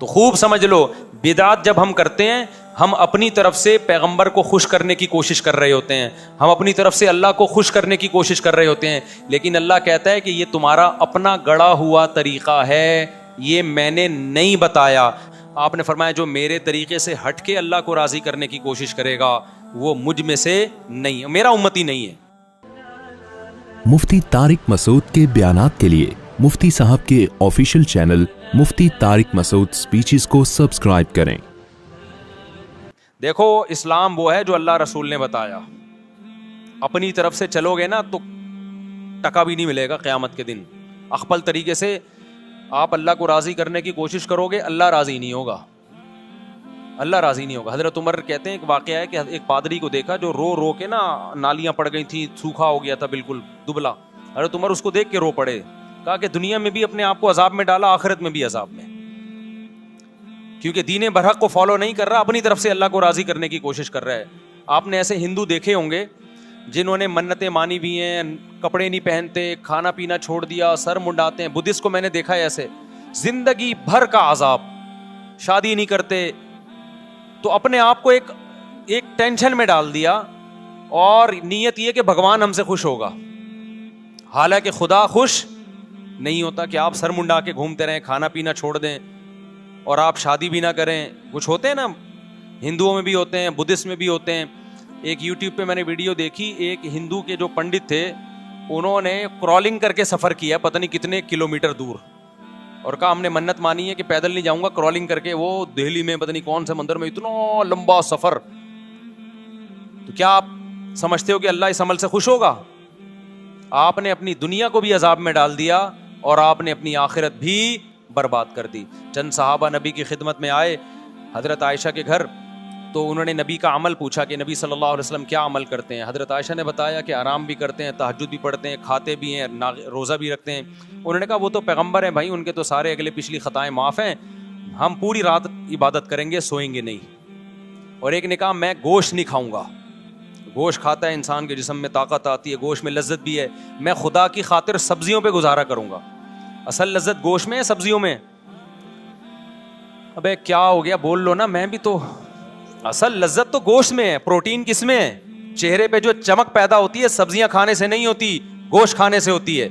تو خوب سمجھ لو, بدعت جب ہم کرتے ہیں ہم اپنی طرف سے پیغمبر کو خوش کرنے کی کوشش کر رہے ہوتے ہیں, ہم اپنی طرف سے اللہ کو خوش کرنے کی کوشش کر رہے ہوتے ہیں, لیکن اللہ کہتا ہے کہ یہ تمہارا اپنا گڑا ہوا طریقہ ہے, یہ میں نے نہیں بتایا. آپ نے فرمایا جو میرے طریقے سے ہٹ کے اللہ کو راضی کرنے کی کوشش کرے گا وہ مجھ میں سے نہیں, میرا امتی نہیں ہے. مفتی طارق مسعود کے بیانات کے لیے مفتی صاحب کے آفیشیل چینل مفتی طارق مسعود اسپیچز کو سبسکرائب کریں. دیکھو اسلام وہ ہے جو اللہ رسول نے بتایا, اپنی طرف سے چلو گے نا تو ٹکا بھی نہیں ملے گا قیامت کے دن. اخپل طریقے سے آپ اللہ کو راضی کرنے کی کوشش کرو گے, اللہ راضی نہیں ہوگا, اللہ راضی نہیں ہوگا. حضرت عمر کہتے ہیں ایک واقعہ ہے کہ ایک پادری کو دیکھا جو رو رو کے نا نالیاں پڑ گئی تھیں, سوکھا ہو گیا تھا بالکل دبلا. حضرت عمر اس کو دیکھ کے رو پڑے, کہا کہ دنیا میں بھی اپنے آپ کو عذاب میں ڈالا, آخرت میں بھی عذاب میں, کیونکہ دین برحق کو فالو نہیں کر رہا, اپنی طرف سے اللہ کو راضی کرنے کی کوشش کر رہا ہے. آپ نے ایسے ہندو دیکھے ہوں گے جنہوں نے منتیں مانی بھی ہیں, کپڑے نہیں پہنتے, کھانا پینا چھوڑ دیا, سر منڈاتے ہیں. بدھسٹ کو میں نے دیکھا ہے ایسے, زندگی بھر کا عذاب, شادی نہیں کرتے, تو اپنے آپ کو ایک ٹینشن میں ڈال دیا اور نیت یہ کہ بھگوان ہم سے خوش ہوگا, حالانکہ خدا خوش نہیں ہوتا کہ آپ سر منڈا کے گھومتے رہیں, کھانا پینا چھوڑ دیں اور آپ شادی بھی نہ کریں. کچھ ہوتے ہیں نا, ہندوؤں میں بھی ہوتے ہیں, بدھسٹ میں بھی ہوتے ہیں. ایک یوٹیوب پہ میں نے ویڈیو دیکھی, ایک ہندو کے جو پنڈت تھے انہوں نے کرالنگ کر کے سفر کیا پتہ نہیں کتنے کلومیٹر دور, اور کہا ہم نے منت مانی ہے کہ پیدل نہیں جاؤں گا, کرالنگ کر کے. وہ دہلی میں پتہ نہیں کون سے مندر میں, اتنا لمبا سفر. تو کیا آپ سمجھتے ہو کہ اللہ اس عمل سے خوش ہوگا؟ آپ نے اپنی دنیا کو بھی عذاب میں ڈال دیا اور آپ نے اپنی آخرت بھی برباد کر دی. چند صحابہ نبی کی خدمت میں آئے حضرت عائشہ کے گھر, تو انہوں نے نبی کا عمل پوچھا کہ نبی صلی اللہ علیہ وسلم کیا عمل کرتے ہیں. حضرت عائشہ نے بتایا کہ آرام بھی کرتے ہیں, تہجد بھی پڑھتے ہیں, کھاتے بھی ہیں, روزہ بھی رکھتے ہیں. انہوں نے کہا وہ تو پیغمبر ہیں بھائی, ان کے تو سارے اگلے پچھلی خطائیں معاف ہیں, ہم پوری رات عبادت کریں گے, سوئیں گے نہیں. اور ایک نے کہا میں گوشت نہیں کھاؤں گا, گوشت کھاتا ہے انسان کے جسم میں طاقت آتی ہے, گوشت میں لذت بھی ہے, میں خدا کی خاطر سبزیوں پہ گزارا کروں گا. اصل لذت گوشت میں ہے سبزیوں میں؟ ابے کیا ہو گیا, بول لو نا. میں بھی تو, اصل لذت تو گوشت میں ہے, پروٹین کس میں ہے؟ چہرے پہ جو چمک پیدا ہوتی ہے سبزیاں کھانے سے نہیں ہوتی, گوشت کھانے سے ہوتی ہے.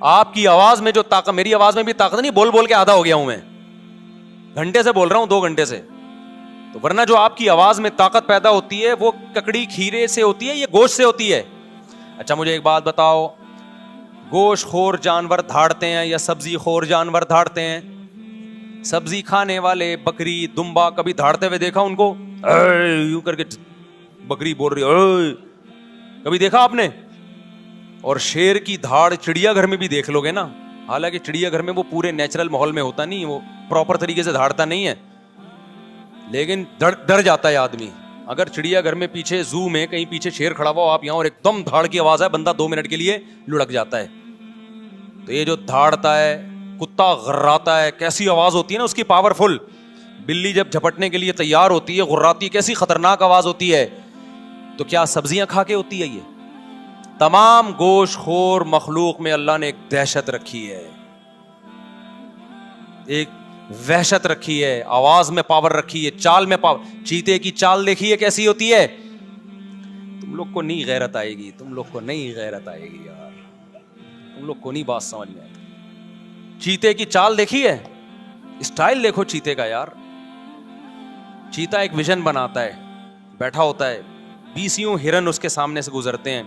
آپ کی آواز میں جو طاقت, میری آواز میں بھی طاقت نہیں, بول بول کے آدھا ہو گیا ہوں میں, گھنٹے سے بول رہا ہوں, 2 گھنٹے سے. تو ورنہ جو آپ کی آواز میں طاقت پیدا ہوتی ہے وہ ککڑی کھیرے سے ہوتی ہے, یہ گوشت سے ہوتی ہے. اچھا مجھے ایک بات بتاؤ, گوشت خور جانور دھاڑتے ہیں یا سبزی خور جانور دھاڑتے ہیں؟ سبزی کھانے والے بکری دمبا کبھی دھاڑتے ہوئے دیکھا ان کو؟ یوں کر کے بکری بول رہی, کبھی دیکھا آپ نے؟ اور شیر کی دھاڑ چڑیا گھر میں بھی دیکھ لو گے نا, حالانکہ چڑیا گھر میں وہ پورے نیچرل ماحول میں ہوتا نہیں, وہ پراپر طریقے سے دھاڑتا نہیں ہے, لیکن ڈر جاتا ہے آدمی. اگر چڑیا گھر میں پیچھے زو میں کہیں پیچھے شیر کھڑا ہوا آپ یہاں اور ایک دم دھاڑ کی آواز ہے, بندہ 2 منٹ کے لیے لڑک جاتا ہے. تو یہ جو دھاڑتا ہے, کتا غراتا ہے, کیسی آواز ہوتی ہے نا اس کی, پاورفل. بلی جب جھپٹنے کے لیے تیار ہوتی ہے, غراتی, کیسی خطرناک آواز ہوتی ہے. تو کیا سبزیاں کھا کے ہوتی ہے یہ؟ تمام گوشت خور مخلوق میں اللہ نے ایک دہشت رکھی ہے, ایک وحشت رکھی ہے, آواز میں پاور رکھی ہے, چال میں پاور. چیتے کی چال دیکھی ہے کیسی ہوتی ہے؟ تم لوگ کو نہیں غیرت آئے گی, تم لوگ کو نہیں غیرت آئے گی یار, تم لوگ کو نہیں بات سمجھ میں آئے گی. چیتے کی چال دیکھی ہے, اسٹائل دیکھو چیتے کا یار. چیتا ایک ویژن بناتا ہے, بیٹھا ہوتا ہے, 20 ہرن اس کے سامنے سے گزرتے ہیں,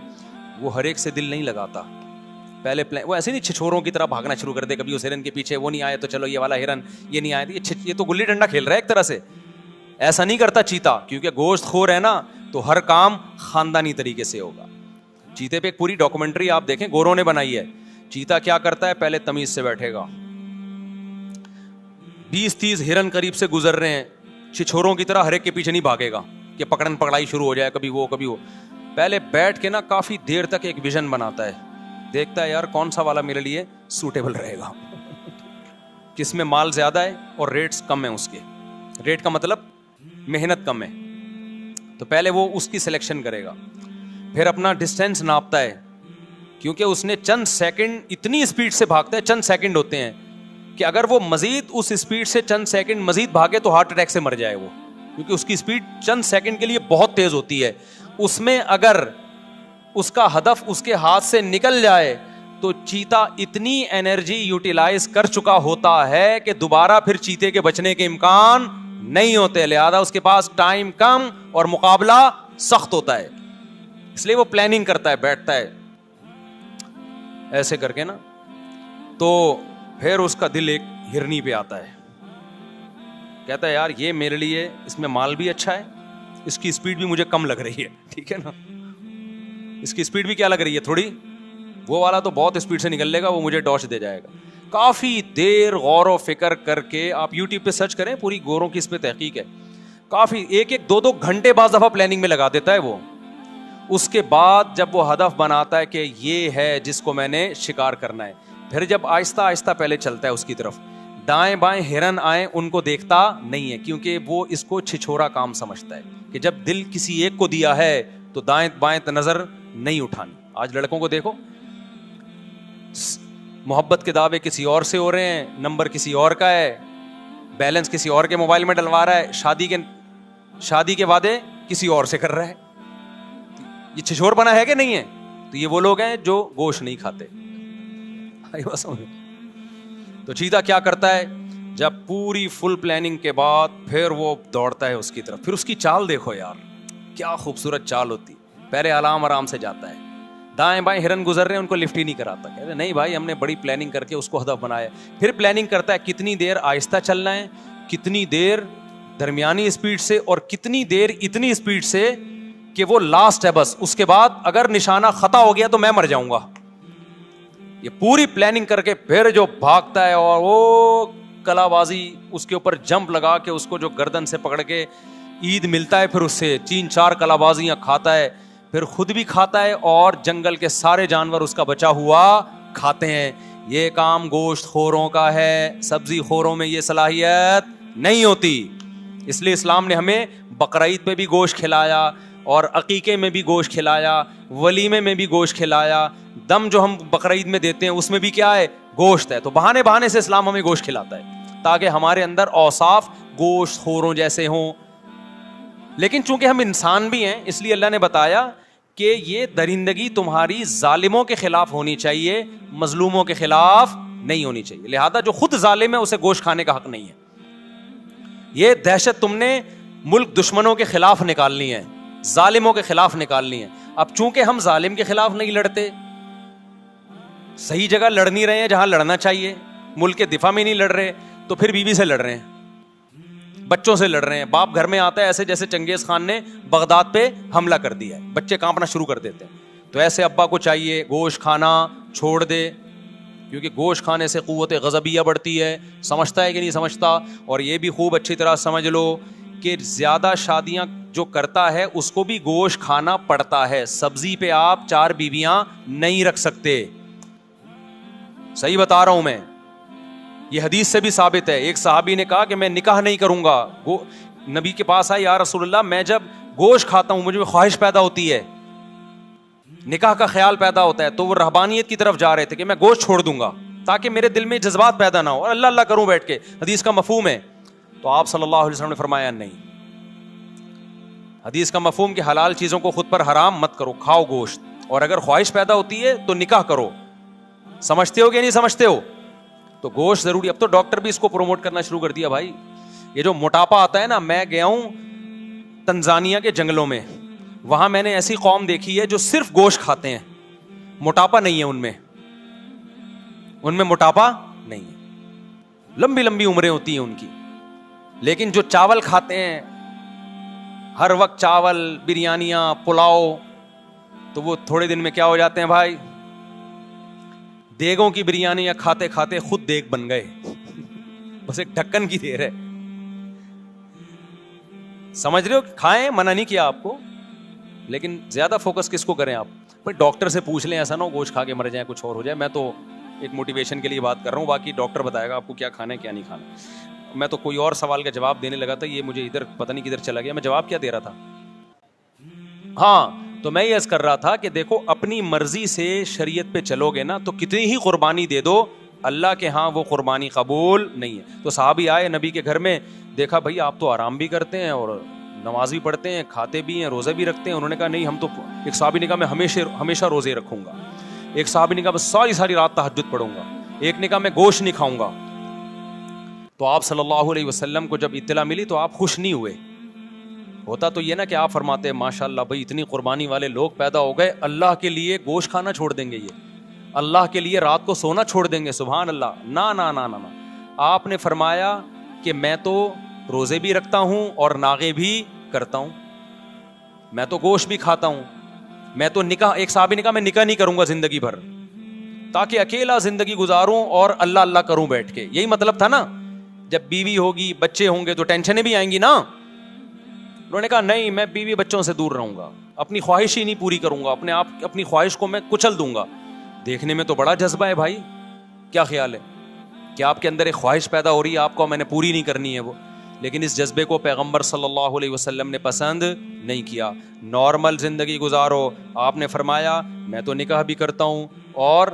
وہ ہر ایک سے دل نہیں لگاتا. پہلے وہ ایسے نہیں چھچوروں کی طرح بھاگنا شروع کر دے, کبھی اس ہرن کے پیچھے وہ نہیں آیا تو چلو یہ والا ہرن, یہ نہیں آیا یہ تو گلی ڈنڈا کھیل رہا ہے ایک طرح سے. ایسا نہیں کرتا چیتا, کیونکہ گوشت خور ہے نا, تو ہر کام خاندانی طریقے سے ہوگا. چیتے پہ ایک پوری ڈاکومنٹری آپ دیکھیں, گوروں نے بنائی ہے. چیتا کیا کرتا ہے, پہلے تمیز سے بیٹھے گا, 20-30 ہرن قریب سے گزر رہے ہیں, چھچوروں کی طرح ہر ایک کے پیچھے نہیں بھاگے گا کہ پکڑن پکڑائی شروع ہو جائے, کبھی وہ کبھی وہ. پہلے بیٹھ کے نا کافی دیر تک ایک ویژن بناتا ہے, دیکھتا ہے یار کون سا والا میرے لیے سوٹیبل رہے گا, کس میں مال زیادہ ہے اور ریٹس کم ہیں اس کے. ریٹ کا مطلب محنت کم ہے, تو پہلے وہ اس کی سلیکشن کرے گا. پھر اپنا ڈسٹینس ناپتا ہے, کیونکہ اس نے چند سیکنڈ اتنی اسپیڈ سے بھاگتا ہے, چند سیکنڈ ہوتے ہیں, کہ اگر وہ مزید اس اسپیڈ سے چند سیکنڈ مزید بھاگے تو ہارٹ اٹیک سے مر جائے وہ, کیونکہ اس کی اسپیڈ چند سیکنڈ کے لیے بہت تیز ہوتی ہے. اس میں اگر اس کا ہدف اس کے ہاتھ سے نکل جائے تو چیتا اتنی انرجی یوٹیلائز کر چکا ہوتا ہے کہ دوبارہ پھر چیتے کے بچنے کے امکان نہیں ہوتے. لہذا اس کے پاس ٹائم کم اور مقابلہ سخت ہوتا ہے, اس لیے وہ پلاننگ کرتا ہے, بیٹھتا ہے ایسے کر کے نا, تو پھر اس کا دل ایک ہرنی پہ آتا ہے, کہتا ہے یار یہ میرے لیے اس میں مال بھی اچھا ہے, اس کی اسپیڈ بھی مجھے کم لگ رہی ہے, ٹھیک ہے نا, اس کی اسپیڈ بھی کیا لگ رہی ہے تھوڑی, وہ والا تو بہت اسپیڈ سے نکل لے گا, وہ مجھے ڈاش دے جائے گا. کافی دیر غور و فکر کر کے, آپ یوٹیوب پہ سرچ کریں, پوری گوروں کی اس پہ تحقیق ہے, کافی 1-2 گھنٹے بعض دفعہ پلاننگ میں لگا دیتا ہے وہ. اس کے بعد جب وہ ہدف بناتا ہے کہ یہ ہے جس کو میں نے شکار کرنا ہے, پھر جب آہستہ آہستہ پہلے چلتا ہے اس کی طرف, دائیں بائیں ہرن آئیں ان کو دیکھتا نہیں ہے, کیونکہ وہ اس کو چھچھورا کام سمجھتا ہے کہ جب دل کسی ایک کو دیا ہے تو دائیں بائیں نظر نہیں اٹھانی. آج لڑکوں کو دیکھو, محبت کے دعوے کسی اور سے ہو رہے ہیں, نمبر کسی اور کا ہے, بیلنس کسی اور کے موبائل میں ڈلوا رہا ہے, شادی کے وعدے کسی اور سے کر رہا ہے. یہ چھچھور بنا ہے کہ نہیں ہے؟ تو یہ وہ لوگ ہیں جو گوشت نہیں کھاتے. تو چیتا کیا کرتا ہے, جب پوری فل پلاننگ کے بعد پھر وہ دوڑتا ہے اس کی طرف. پھر اس کی چال دیکھو یار, کیا خوبصورت چال ہوتی. پہلے آرام سے جاتا ہے, دائیں بائیں ہرن گزر رہے ہیں ان کو لفٹ ہی نہیں کراتا, کہتے ہیں نہیں بھائی ہم نے بڑی پلاننگ کر کے اس کو ہدف بنایا. پھر پلاننگ کرتا ہے کتنی دیر آہستہ چلنا ہے, کتنی دیر درمیانی اسپیڈ سے, اور کتنی دیر اتنی اسپیڈ سے کہ وہ لاسٹ ہے بس, اس کے بعد اگر نشانہ خطا ہو گیا تو میں مر جاؤں گا. یہ پوری پلاننگ کر کے پھر جو بھاگتا ہے, اور وہ کلا بازی اس کے اوپر جمپ لگا کے اس کو جو گردن سے پکڑ کے عید ملتا ہے, پھر اس سے 3-4 کلا بازیاں کھاتا ہے, پھر خود بھی کھاتا ہے اور جنگل کے سارے جانور اس کا بچا ہوا کھاتے ہیں. یہ کام گوشت خوروں کا ہے, سبزی خوروں میں یہ صلاحیت نہیں ہوتی. اس لیے اسلام نے ہمیں بقرعید پہ بھی گوشت کھلایا, اور عقیقے میں بھی گوشت کھلایا, ولیمے میں بھی گوشت کھلایا, دم جو ہم بقرعید میں دیتے ہیں اس میں بھی کیا ہے, گوشت ہے. تو بہانے سے اسلام ہمیں گوشت کھلاتا ہے تاکہ ہمارے اندر اوصاف گوشت خوروں جیسے ہوں. لیکن چونکہ ہم انسان بھی ہیں, اس لیے اللہ نے بتایا کہ یہ درندگی تمہاری ظالموں کے خلاف ہونی چاہیے, مظلوموں کے خلاف نہیں ہونی چاہیے. لہذا جو خود ظالم ہے اسے گوشت کھانے کا حق نہیں ہے. یہ دہشت تم نے ملک دشمنوں کے خلاف نکالنی ہے, ظالموں کے خلاف نکالنی ہے. اب چونکہ ہم ظالم کے خلاف نہیں لڑتے, صحیح جگہ لڑ نہیں رہے ہیں جہاں لڑنا چاہیے, ملک کے دفاع میں نہیں لڑ رہے, تو پھر بیوی سے لڑ رہے ہیں, بچوں سے لڑ رہے ہیں. باپ گھر میں آتا ہے ایسے جیسے چنگیز خان نے بغداد پہ حملہ کر دیا ہے, بچے کانپنا شروع کر دیتے ہیں. تو ایسے ابا کو چاہیے گوشت کھانا چھوڑ دے, کیونکہ گوشت کھانے سے قوت غضبیہ بڑھتی ہے. سمجھتا ہے کہ نہیں سمجھتا؟ اور یہ بھی خوب اچھی طرح سمجھ لو کہ زیادہ شادیاں جو کرتا ہے اس کو بھی گوشت کھانا پڑتا ہے. سبزی پہ آپ 4 بیویاں نہیں رکھ سکتے, صحیح بتا رہا ہوں میں, یہ حدیث سے بھی ثابت ہے. ایک صحابی نے کہا کہ میں نکاح نہیں کروں گا, نبی کے پاس آئے, یا رسول اللہ میں جب گوشت کھاتا ہوں مجھ میں خواہش پیدا ہوتی ہے, نکاح کا خیال پیدا ہوتا ہے. تو وہ رہبانیت کی طرف جا رہے تھے کہ میں گوشت چھوڑ دوں گا تاکہ میرے دل میں جذبات پیدا نہ ہو اور اللہ اللہ کروں بیٹھ کے. حدیث کا مفہوم ہے. تو آپ صلی اللہ علیہ وسلم نے فرمایا نہیں, حدیث کا مفہوم کہ حلال چیزوں کو خود پر حرام مت کرو, کھاؤ گوشت, اور اگر خواہش پیدا ہوتی ہے تو نکاح کرو. سمجھتے ہو کہ نہیں سمجھتے ہو؟ تو گوشت ضروری. اب تو ڈاکٹر بھی اس کو پروموٹ کرنا شروع کر دیا بھائی. یہ جو موٹاپا آتا ہے نا, میں گیا ہوں تنزانیہ کے جنگلوں میں, وہاں میں نے ایسی قوم دیکھی ہے جو صرف گوشت کھاتے ہیں, موٹاپا نہیں ہے ان میں موٹاپا نہیں ہے, لمبی لمبی عمریں ہوتی ہیں ان کی. لیکن جو چاول کھاتے ہیں ہر وقت, چاول, بریانیاں, پلاؤ, تو وہ تھوڑے دن میں کیا ہو جاتے ہیں بھائی, دیگوں کی بریانیاں کھاتے کھاتے خود دیگ بن گئے. بس ایک ڈھکن کی دیر ہے. سمجھ رہے ہو؟ کھائیں, منع نہیں کیا آپ کو, لیکن زیادہ فوکس کس کو کریں آپ؟ بھائی ڈاکٹر سے پوچھ لیں, ایسا نہ ہو گوشت کھا کے مر جائیں, کچھ اور ہو جائے. میں تو ایک موٹیویشن کے لیے بات کر رہا ہوں, باقی ڈاکٹر بتائے گا آپ کو کیا کھانا ہے کیا نہیں کھانا. میں تو کوئی اور سوال کا جواب دینے لگا تھا, یہ مجھے ادھر پتہ نہیں کدھر چلا گیا. میں جواب کیا دے رہا تھا؟ ہاں, تو میں یہ عرض کر رہا تھا کہ دیکھو اپنی مرضی سے شریعت پہ چلو گے نا تو کتنی ہی قربانی دے دو اللہ کے ہاں وہ قربانی قبول نہیں ہے. تو صحابی آئے نبی کے گھر میں, دیکھا بھائی آپ تو آرام بھی کرتے ہیں اور نماز بھی پڑھتے ہیں, کھاتے بھی ہیں, روزے بھی رکھتے ہیں. انہوں نے کہا نہیں ہم تو, ایک صحابی نے کہا میں ہمیشہ روزے رکھوں گا, ایک صحابی نے کہا بس ساری رات تہجد پڑھوں گا, ایک نے کہا میں گوشت نہیں کھاؤں گا. تو آپ صلی اللہ علیہ وسلم کو جب اطلاع ملی تو آپ خوش نہیں ہوئے. ہوتا تو یہ نا کہ آپ فرماتے ہیں ماشاء اللہ بھائی اتنی قربانی والے لوگ پیدا ہو گئے, اللہ کے لیے گوشت کھانا چھوڑ دیں گے, یہ اللہ کے لیے رات کو سونا چھوڑ دیں گے, سبحان اللہ. نا, آپ نے فرمایا کہ میں تو روزے بھی رکھتا ہوں اور ناغے بھی کرتا ہوں, میں تو گوشت بھی کھاتا ہوں, میں تو نکاح, ایک صحابی نے کہا میں نکاح نہیں کروں گا زندگی بھر تاکہ اکیلا زندگی گزاروں اور اللہ کروں بیٹھ کے. یہی مطلب تھا نا, جب بیوی ہوگی بچے ہوں گے تو ٹینشنیں بھی آئیں گی نا. انہوں نے کہا نہیں میں بیوی بچوں سے دور رہوں گا, اپنی خواہش ہی نہیں پوری کروں گا, اپنی خواہش کو میں کچل دوں گا. دیکھنے میں تو بڑا جذبہ ہے بھائی, کیا خیال ہے کہ آپ کے اندر ایک خواہش پیدا ہو رہی ہے, آپ کو میں نے پوری نہیں کرنی ہے وہ, لیکن اس جذبے کو پیغمبر صلی اللہ علیہ وسلم نے پسند نہیں کیا. نارمل زندگی گزارو. آپ نے فرمایا میں تو نکاح بھی کرتا ہوں اور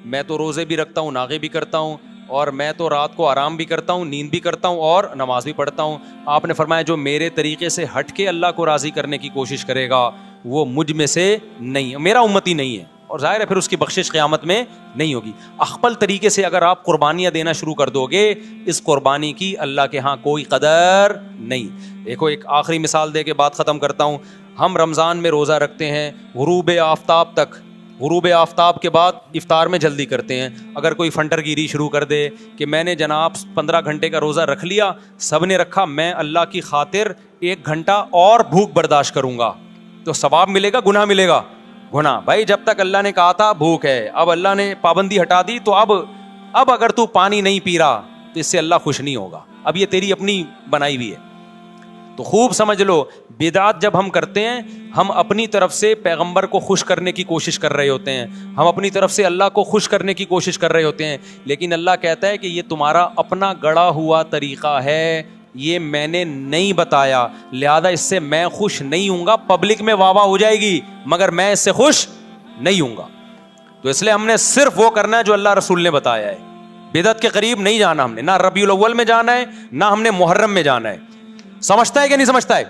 میں تو روزے بھی رکھتا ہوں, ناغے بھی کرتا ہوں, اور میں تو رات کو آرام بھی کرتا ہوں, نیند بھی کرتا ہوں اور نماز بھی پڑھتا ہوں. آپ نے فرمایا جو میرے طریقے سے ہٹ کے اللہ کو راضی کرنے کی کوشش کرے گا وہ مجھ میں سے نہیں, میرا امتی نہیں ہے, اور ظاہر ہے پھر اس کی بخشش قیامت میں نہیں ہوگی. اخپل طریقے سے اگر آپ قربانیاں دینا شروع کر دو گے, اس قربانی کی اللہ کے ہاں کوئی قدر نہیں. دیکھو ایک آخری مثال دے کے بات ختم کرتا ہوں. ہم رمضان میں روزہ رکھتے ہیں غروب آفتاب تک, غروب آفتاب کے بعد افطار میں جلدی کرتے ہیں. اگر کوئی فنٹر گیری شروع کر دے کہ میں نے جناب 15 گھنٹے کا روزہ رکھ لیا, سب نے رکھا, میں اللہ کی خاطر 1 گھنٹا اور بھوک برداشت کروں گا, تو ثواب ملے گا گناہ ملے گا؟ گناہ. بھائی جب تک اللہ نے کہا تھا بھوک ہے, اب اللہ نے پابندی ہٹا دی, تو اب اگر تو پانی نہیں پی رہا تو اس سے اللہ خوش نہیں ہوگا. اب یہ تیری اپنی بنائی ہوئی ہے. تو خوب سمجھ لو, بدعات جب ہم کرتے ہیں ہم اپنی طرف سے پیغمبر کو خوش کرنے کی کوشش کر رہے ہوتے ہیں, ہم اپنی طرف سے اللہ کو خوش کرنے کی کوشش کر رہے ہوتے ہیں, لیکن اللہ کہتا ہے کہ یہ تمہارا اپنا گڑا ہوا طریقہ ہے, یہ میں نے نہیں بتایا, لہذا اس سے میں خوش نہیں ہوں گا. پبلک میں واہ واہ ہو جائے گی مگر میں اس سے خوش نہیں ہوں گا. تو اس لیے ہم نے صرف وہ کرنا ہے جو اللہ رسول نے بتایا ہے. بدعت کے قریب نہیں جانا ہم نے, نہ ربیع الاول میں جانا ہے, نہ ہم نے محرم میں جانا ہے. سمجھتا ہے کہ نہیں سمجھتا ہے؟